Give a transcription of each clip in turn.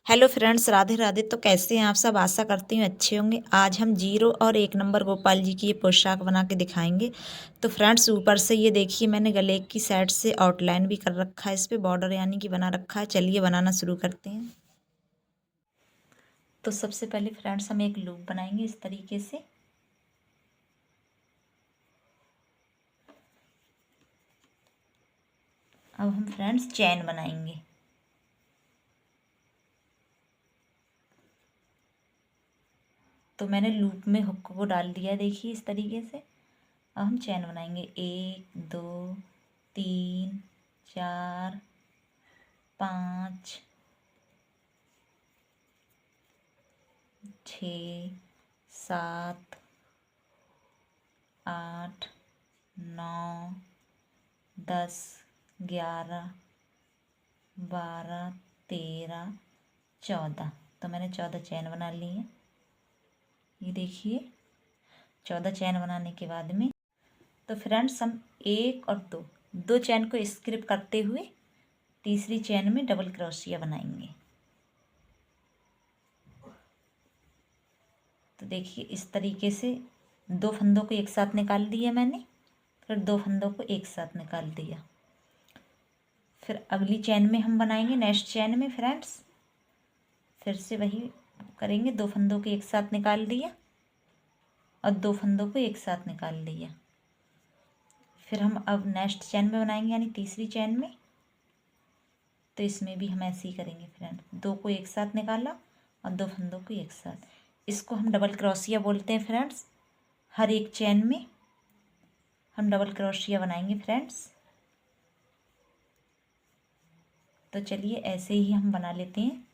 Hello friends, Radhe Radhe. तो कैसे हैं आप सब? आशा करती हूँ अच्छे होंगे। आज हम 0 और 1 नंबर गोपाल जी की ये पोशाक बना के दिखाएंगे। तो फ्रेंड्स, ऊपर से ये देखिए मैंने गले की साइड से आउटलाइन भी कर रखा है, इस पे बॉर्डर यानी कि बना रखा है। चलिए बनाना शुरू करते हैं। तो सबसे पहले फ्रेंड्स हम एक लूप बनाएंगे इस तरीके से। अब हम फ्रेंड्स चैन बनाएंगे। तो मैंने लूप में हुक को डाल दिया, देखिए इस तरीके से। अब हम चैन बनाएंगे 1 2 3 4 5 6 7 8 9 10 11 12 13 14। तो मैंने 14 चैन बना ली है। ये देखिए 14 चैन बनाने के बाद में तो फ्रेंड्स हम 1 और 2 चैन को स्किप करते हुए तीसरी चैन में डबल क्रोशिया बनाएंगे। तो देखिए इस तरीके से 2 फंदों को एक साथ निकाल दिया मैंने, फिर 2 फंदों को एक साथ निकाल दिया। फिर अगली चैन में हम बनाएंगे, नेक्स्ट चैन में फ्रेंड्स फिर से वही करेंगे। 2 फंदों को एक साथ निकाल दिया और 2 फंदों को एक साथ निकाल दिया। फिर हम अब नेक्स्ट चैन में बनाएंगे यानी तीसरी चैन में। तो इसमें भी हम ऐसे ही करेंगे फ्रेंड, 2 को एक साथ निकाला और 2 फंदों को एक साथ। इसको हम डबल क्रोशिया बोलते हैं फ्रेंड्स। हर एक चैन में हम डबल क्रोशिया बनाएंगे फ्रेंड्स। तो चलिए ऐसे ही हम बना लेते हैं।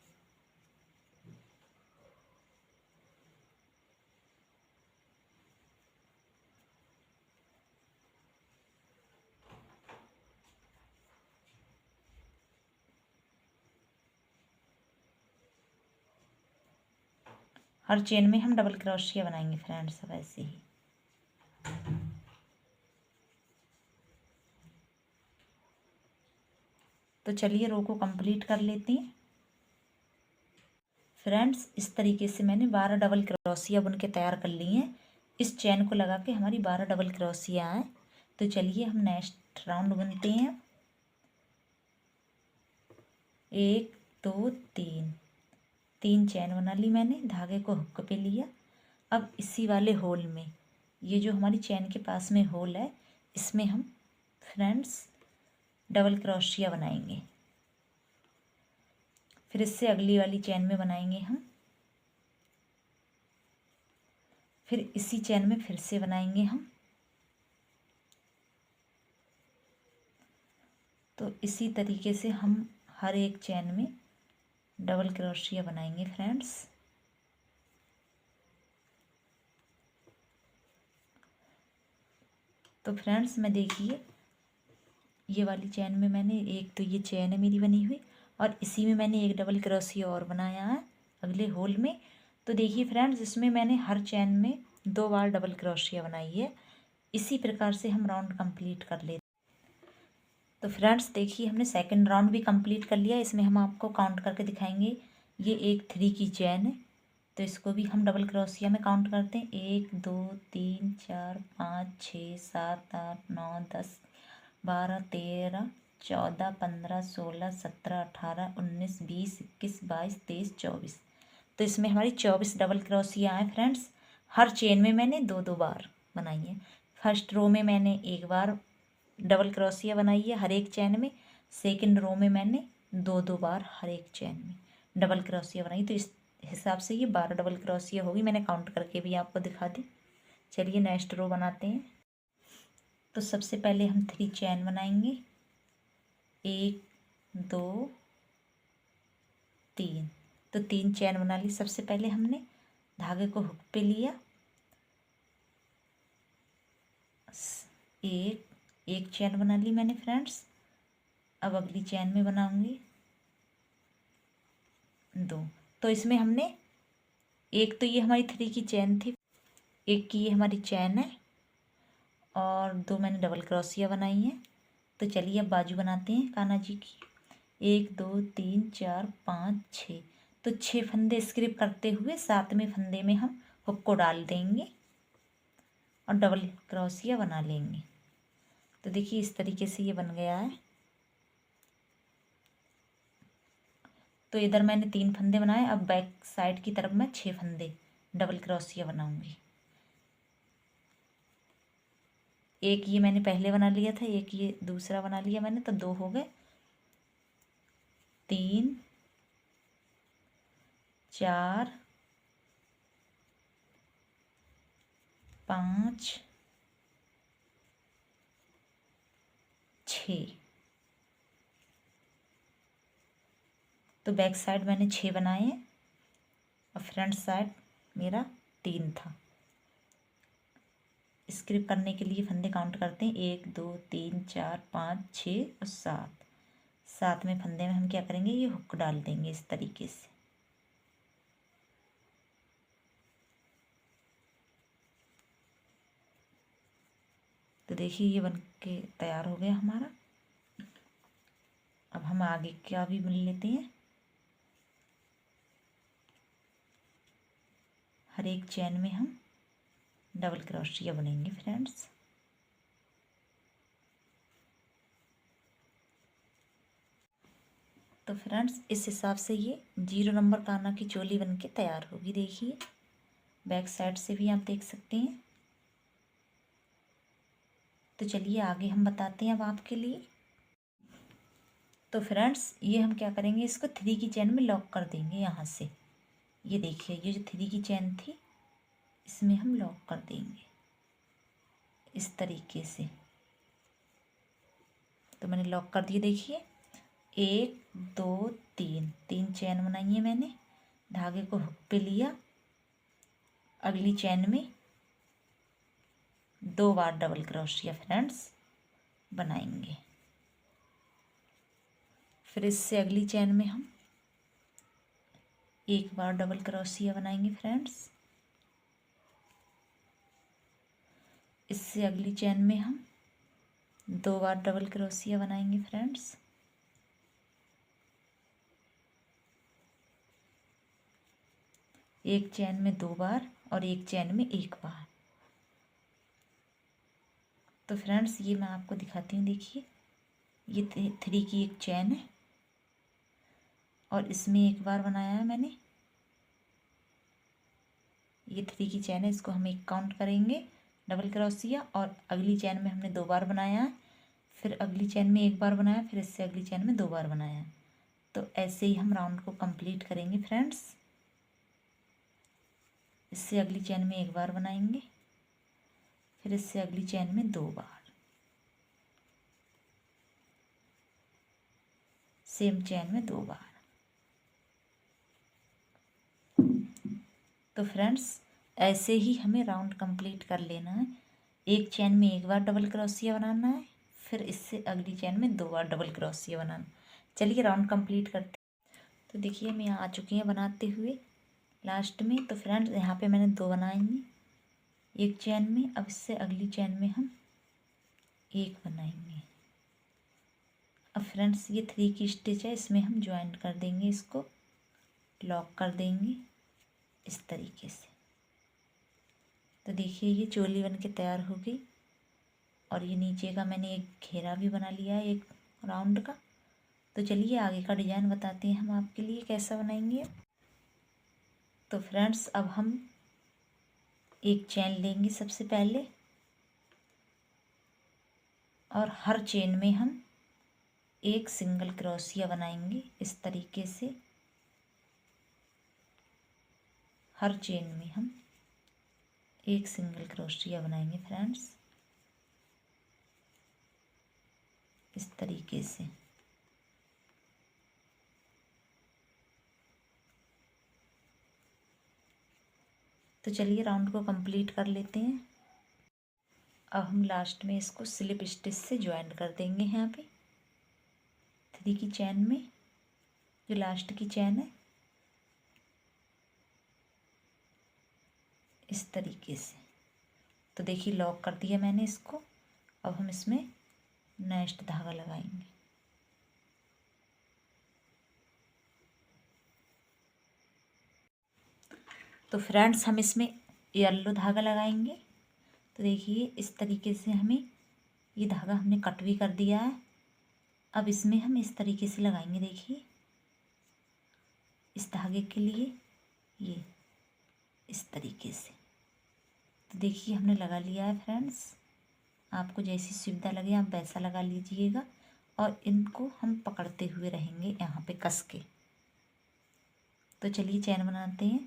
हर चेन में हम डबल क्रोशिया बनाएंगे फ्रेंड्स, अब ऐसे ही। तो चलिए रो को कंप्लीट कर लेते हैं फ्रेंड्स। इस तरीके से मैंने 12 डबल क्रोशिया बुन के तैयार कर ली हैं। इस चैन को लगा के हमारी 12 डबल क्रोशिया आए। तो चलिए हम नेक्स्ट राउंड बुनते हैं। 1 2 3 चैन बना ली मैंने, धागे को हुक पे लिया। अब इसी वाले होल में, ये जो हमारी चैन के पास में होल है, इसमें हम फ्रेंड्स डबल क्रोशिया बनाएंगे। फिर इससे अगली वाली चैन में बनाएंगे हम। फिर इसी चैन में फिर से बनाएंगे हम। तो इसी तरीके से हम हर एक चैन में डबल क्रोशिया बनाएंगे फ्रेंड्स। तो फ्रेंड्स मैं देखिए ये वाली चैन में मैंने एक, तो ये चैन है मेरी बनी हुई, और इसी में मैंने एक डबल क्रोशिया और बनाया है अगले होल में। तो देखिए फ्रेंड्स इसमें मैंने हर चैन में 2 बार डबल क्रोशिया बनाई है। इसी प्रकार से हम राउंड कंप्लीट कर लेते। तो फ्रेंड्स देखिए हमने सेकंड राउंड भी कंप्लीट कर लिया। इसमें हम आपको काउंट करके दिखाएंगे। ये एक 3 की चैन है, तो इसको भी हम डबल क्रोशिया में काउंट करते हैं। 1 2 3 4 5 6 7 8 9 10 12 13 14 15 16 17 18 19 20 21 22 23 24। तो इसमें हमारी 24 डबल क्रोशिया आए फ्रेंड्स। हर चेन में मैंने 2 बार बनाई है। फर्स्ट रो में मैंने एक बार डबल क्रोशिया बनाई है हर एक चैन में। सेकंड रो में मैंने 2 बार हर एक चैन में डबल क्रोशिया बनाई। तो इस हिसाब से ये 12 डबल क्रोशिया होगी। मैंने काउंट करके भी आपको दिखा दी। चलिए नेक्स्ट रो बनाते हैं। तो सबसे पहले हम 3 चैन बनाएंगे, 1 2 3। तो 3 चैन बना ली। सबसे पहले हमने धागे को हुक पे लिया, एक चैन बना ली मैंने फ्रेंड्स। अब अगली चैन में बनाऊंगी 2। तो इसमें हमने एक, तो ये हमारी 3 की चैन थी, एक की ये हमारी चैन है, और 2 मैंने डबल क्रोशिया बनाई है। तो चलिए अब बाजू बनाते हैं कान्हा जी की। 1 2 3 4 5 6। तो 6 फंदे स्किप करते हुए 7वें फंदे में हम हुक को डाल देंगे और डबल क्रोशिया बना लेंगे। तो देखिए इस तरीके से ये बन गया है। तो इधर मैंने 3 फंदे बनाए, अब बैक साइड की तरफ मैं 6 फंदे डबल क्रोशिया बनाऊंगी। एक ये मैंने पहले बना लिया था, एक ये दूसरा बना लिया मैंने, तो 2 हो गए। 3 4 5 6। तो बैक साइड मैंने 6 बनाए हैं और फ्रंट साइड मेरा 3 था। स्क्रिप करने के लिए फंदे काउंट करते हैं, 1 2 3 4 5 6 और 7। 7वें फंदे में हम क्या करेंगे, ये हुक डाल देंगे इस तरीके से। तो देखिए ये बन के तैयार हो गया हमारा। अब हम आगे क्या भी बुन लेते हैं। हर एक चैन में हम डबल क्रोशिया बुनेंगे फ्रेंड्स। तो फ्रेंड्स इस हिसाब से ये 0 नंबर काना की चोली बन के तैयार होगी। देखिए बैक साइड से भी आप देख सकते हैं। तो चलिए आगे हम बताते हैं अब आपके लिए। तो फ्रेंड्स ये हम क्या करेंगे, इसको 3 की चैन में लॉक कर देंगे यहाँ से। ये देखिए ये जो 3 की चैन थी इसमें हम लॉक कर देंगे इस तरीके से। तो मैंने लॉक कर दिए। देखिए 1 2 3 चैन बनाई है मैंने, धागे को हुक पे लिया, अगली चैन में 2 बार डबल क्रोशिया फ्रेंड्स बनाएंगे। फिर इससे अगली चैन में हम 1 बार डबल क्रोशिया बनाएंगे फ्रेंड्स। इससे अगली चैन में हम 2 बार डबल क्रोशिया बनाएंगे फ्रेंड्स। एक चैन में 2 बार और एक चैन में 1 बार। तो फ्रेंड्स ये मैं आपको दिखाती हूँ। देखिए ये 3 की एक चैन है और इसमें 1 बार बनाया है मैंने। ये 3 की चैन है, इसको हम 1 काउंट करेंगे डबल क्रोशिया, और अगली चैन में हमने 2 बार बनाया है, फिर अगली चैन में 1 बार बनाया, फिर इससे अगली चैन में 2 बार बनाया। तो ऐसे ही हम राउंड को कंप्लीट करेंगे फ्रेंड्स। इससे अगली चैन में 1 बार बनाएंगे, फिर इससे अगली चैन में 2 बार, सेम चैन में 2 बार। तो फ्रेंड्स ऐसे ही हमें राउंड कंप्लीट कर लेना है। एक चैन में 1 बार डबल क्रोशिया बनाना है, फिर इससे अगली चैन में 2 बार डबल क्रोशिया बनाना। चलिए राउंड कंप्लीट करते। तो देखिए मैं यहाँ आ चुकी हैं बनाते हुए लास्ट में। तो फ्रेंड्स यहाँ पे मैंने 2 बनाएंगे एक चैन में। अब इससे अगली चैन में हम 1 बनाएंगे। अब फ्रेंड्स ये 3 की स्टिच है, इसमें हम ज्वाइन कर देंगे, इसको लॉक कर देंगे इस तरीके से। तो देखिए ये चोली बन के तैयार हो गई। और ये नीचे का मैंने एक घेरा भी बना लिया है एक राउंड का। तो चलिए आगे का डिज़ाइन बताते हैं हम आपके लिए कैसा बनाएंगे। तो फ्रेंड्स अब हम एक चैन लेंगे सबसे पहले, और हर चेन में हम एक सिंगल क्रोशिया बनाएंगे इस तरीके से। हर चेन में हम एक सिंगल क्रोशिया बनाएंगे फ्रेंड्स इस तरीके से। तो चलिए राउंड को कंप्लीट कर लेते हैं। अब हम लास्ट में इसको स्लिप स्टिच से ज्वाइन कर देंगे। यहाँ पे 3 की चैन में जो लास्ट की चैन है इस तरीके से। तो देखिए लॉक कर दिया मैंने इसको। अब हम इसमें नेक्स्ट धागा लगाएंगे। तो फ्रेंड्स हम इसमें येलो धागा लगाएंगे। तो देखिए इस तरीके से हमें ये धागा हमने कट भी कर दिया है। अब इसमें हम इस तरीके से लगाएंगे। देखिए इस धागे के लिए ये इस तरीके से। तो देखिए हमने लगा लिया है फ्रेंड्स। आपको जैसी सुविधा लगे आप वैसा लगा लीजिएगा और इनको हम पकड़ते हुए रहेंगे यहाँ पे कस के। तो चलिए चैन बनाते हैं।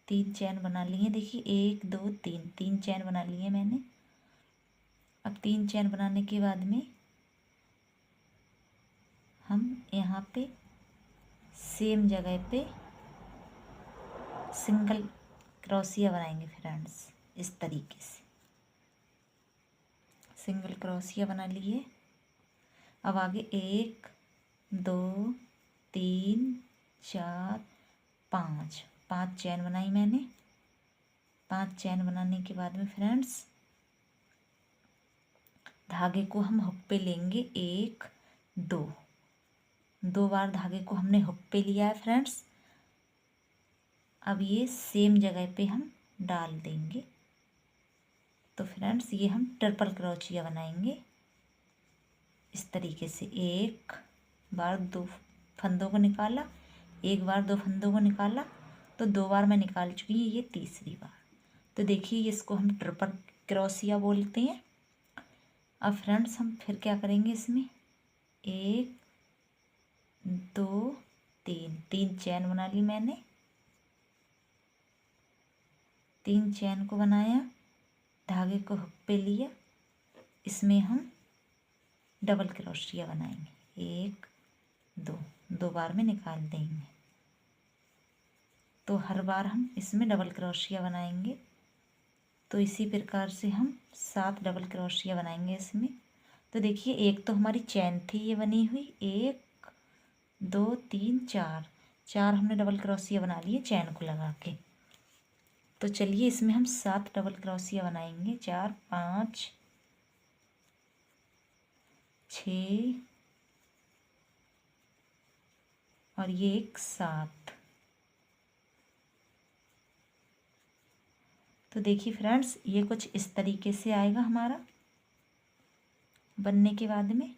3 चैन बना लिए। देखिए 1 2 3, 3 चैन बना लिए मैंने। अब 3 चैन बनाने के बाद में हम यहाँ पे सेम जगह पे सिंगल क्रोशिया बनाएंगे फ्रेंड्स। इस तरीके से सिंगल क्रोशिया बना लिए। अब आगे 1 2 3 4 5, 5 चैन बनाई मैंने। 5 चैन बनाने के बाद में फ्रेंड्स धागे को हम हुक पे लेंगे। 1 2 बार धागे को हमने हुक पे लिया है फ्रेंड्स। अब ये सेम जगह पे हम डाल देंगे। तो फ्रेंड्स ये हम ट्रिपल क्रोशिया बनाएंगे इस तरीके से। 1 बार 2 फंदों को निकाला, 1 बार 2 फंदों को निकाला, तो 2 बार मैं निकाल चुकी हूँ, ये तीसरी बार। तो देखिए इसको हम ट्रिपल क्रोशिया बोलते हैं। अब फ्रेंड्स हम फिर क्या करेंगे इसमें 1 2 3, 3 चैन बना ली मैंने। 3 चैन को बनाया, धागे को हुक पे लिया, इसमें हम डबल क्रोशिया बनाएंगे। 1 2 बार में निकाल देंगे। तो हर बार हम इसमें डबल क्रोशिया बनाएंगे। तो इसी प्रकार से हम 7 डबल क्रोशिया बनाएंगे इसमें। तो देखिए एक तो हमारी चैन थी ये बनी हुई, 1 2 3 4 हमने डबल क्रोशिया बना लिए चैन को लगा के। तो चलिए इसमें हम 7 डबल क्रोशिया बनाएंगे। 4 5 6 और ये एक 7। तो देखिए फ्रेंड्स ये कुछ इस तरीके से आएगा हमारा बनने के बाद में,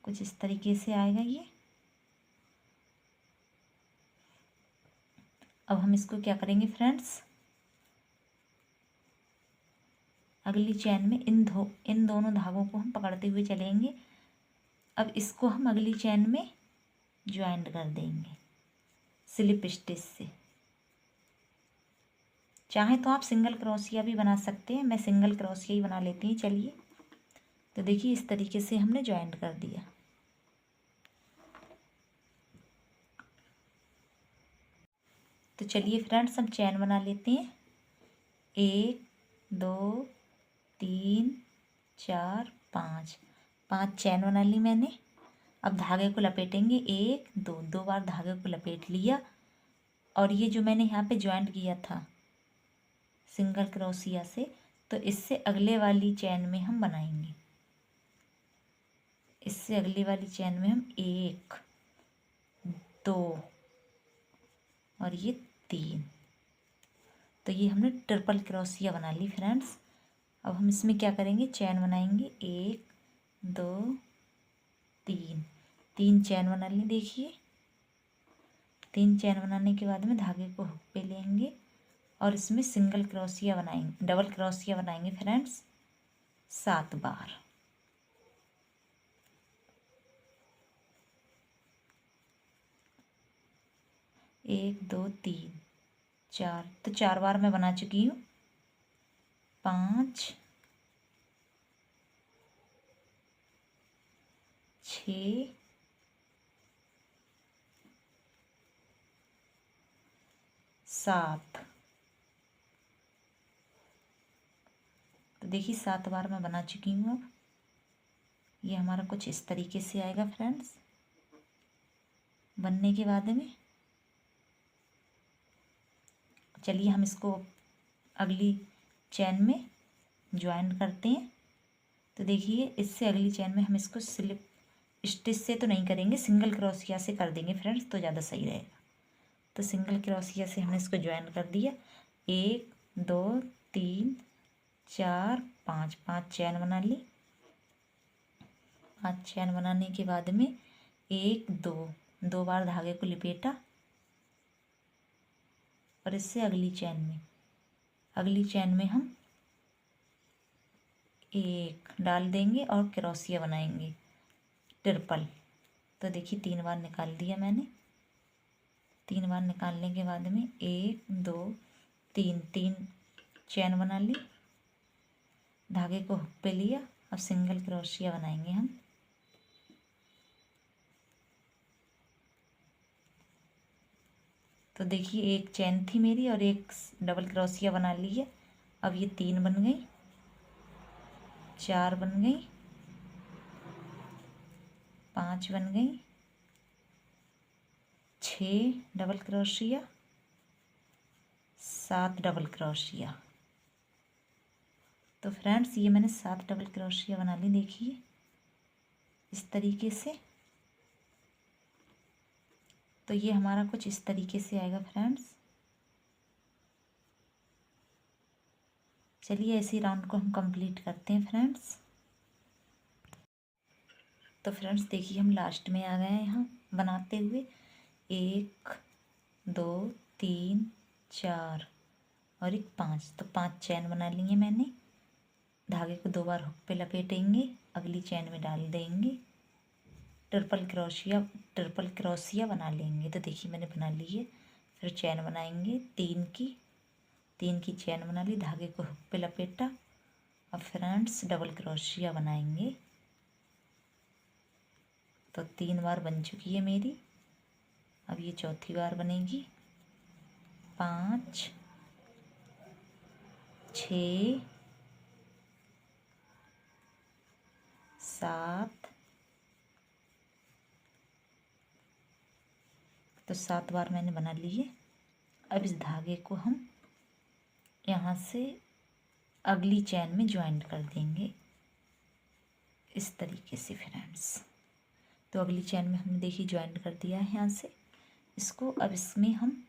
कुछ इस तरीके से आएगा ये। अब हम इसको क्या करेंगे फ्रेंड्स, अगली चैन में इन दोनों धागों को हम पकड़ते हुए चलेंगे। अब इसको हम अगली चैन में ज्वाइंट कर देंगे स्लिप स्टिच से। चाहे तो आप सिंगल क्रोशिया भी बना सकते हैं, मैं सिंगल क्रोशिया ही बना लेती हूँ। चलिए तो देखिए इस तरीके से हमने ज्वाइंट कर दिया। तो चलिए फ्रेंड्स हम चैन बना लेते हैं। 1 2 3 4 5, 5 चैन बना ली मैंने। अब धागे को लपेटेंगे। 1 2 बार धागे को लपेट लिया और ये जो मैंने यहाँ पे ज्वाइंट किया था सिंगल क्रोशिया से, तो इससे अगले वाली चैन में हम बनाएंगे। इससे अगली वाली चैन में हम 1 2 और ये 3। तो ये हमने ट्रिपल क्रोशिया बना ली फ्रेंड्स। अब हम इसमें क्या करेंगे, चैन बनाएंगे। 1 2 3, 3 चैन बना ली। देखिए 3 चैन बनाने के बाद में धागे को हुक पे लेंगे और इसमें सिंगल क्रोशिया बनाएंगे, डबल क्रोशिया बनाएंगे फ्रेंड्स 7 बार। एक 2 3 4, तो 4 बार मैं बना चुकी हूँ। 5 6 7। तो देखिए 7 बार मैं बना चुकी हूँ। अब ये हमारा कुछ इस तरीके से आएगा फ्रेंड्स बनने के बाद में। चलिए हम इसको अगली चैन में ज्वाइन करते हैं। तो देखिए इससे अगली चैन में हम इसको स्लिप स्टिच से तो नहीं करेंगे, सिंगल क्रोशिया से कर देंगे फ्रेंड्स, तो ज़्यादा सही रहेगा। तो सिंगल क्रोशिया से हमने इसको ज्वाइन कर दिया। 1 2 3 4 5 5 चैन बना ली। 5 चैन बनाने के बाद में 1 2 बार धागे को लिपेटा और इससे अगली चैन में हम 1 डाल देंगे और क्रोशिया बनाएंगे ट्रिपल। तो देखिए 3 बार निकाल दिया मैंने। 3 बार निकालने के बाद में 1 2 3 चैन बना ली, धागे को हुक पे लिया। अब सिंगल क्रोशिया बनाएंगे हम। तो देखिए एक चैन थी मेरी और एक डबल क्रोशिया बना ली है। अब ये 3 बन गई, 4 बन गई, 5 बन गई, 6 डबल क्रोशिया, 7 डबल क्रोशिया। तो फ्रेंड्स ये मैंने 7 डबल क्रोशिया बना ली। देखिए इस तरीके से। तो ये हमारा कुछ इस तरीके से आएगा फ्रेंड्स। चलिए ऐसे राउंड को हम कंप्लीट करते हैं फ्रेंड्स। तो फ्रेंड्स देखिए हम लास्ट में आ गए हैं यहाँ बनाते हुए। 1 2 3 4 और एक 5। तो 5 चैन बना ली है मैंने। धागे को 2 बार हुक पे लपेटेंगे, अगली चैन में डाल देंगे, ट्रिपल क्रोशिया बना लेंगे। तो देखिए मैंने बना ली है। फिर चैन बनाएंगे 3 की चैन बना ली, धागे को हुक पे लपेटा। अब फ्रेंड्स डबल क्रोशिया बनाएंगे। तो 3 बार बन चुकी है मेरी। अब ये चौथी बार बनेगी। 5 6 7। तो 7 बार मैंने बना ली है। अब इस धागे को हम यहाँ से अगली चैन में ज्वाइन कर देंगे इस तरीके से फ्रेंड्स। तो अगली चैन में हमने देखिए ज्वाइन कर दिया है यहाँ से इसको। अब इसमें हम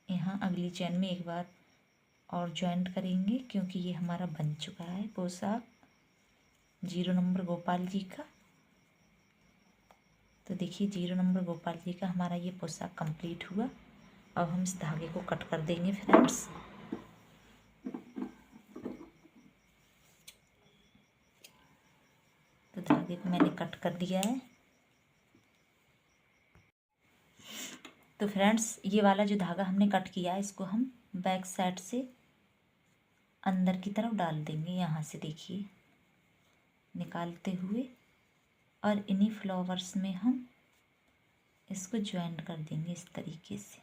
यहाँ अगली चैन में एक बार और ज्वाइन करेंगे, क्योंकि ये हमारा बन चुका है पोशाक 0 नंबर गोपाल जी का। तो देखिए 0 नंबर गोपाल जी का हमारा ये पोशाक कंप्लीट हुआ। अब हम इस धागे को कट कर देंगे फ्रेंड्स। तो धागे को मैंने कट कर दिया है। तो फ्रेंड्स ये वाला जो धागा हमने कट किया है इसको हम बैक साइड से अंदर की तरफ डाल देंगे। यहाँ से देखिए निकालते हुए और इन्हीं फ्लावर्स में हम इसको ज्वाइन कर देंगे इस तरीके से।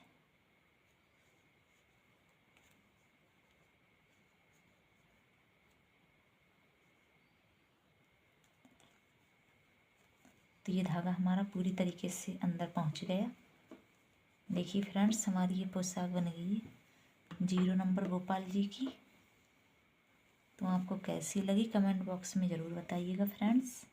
तो ये धागा हमारा पूरी तरीके से अंदर पहुंच गया। देखिए फ्रेंड्स हमारी ये पोशाक बन गई है 0 नंबर गोपाल जी की। तो आपको कैसी लगी कमेंट बॉक्स में ज़रूर बताइएगा फ्रेंड्स।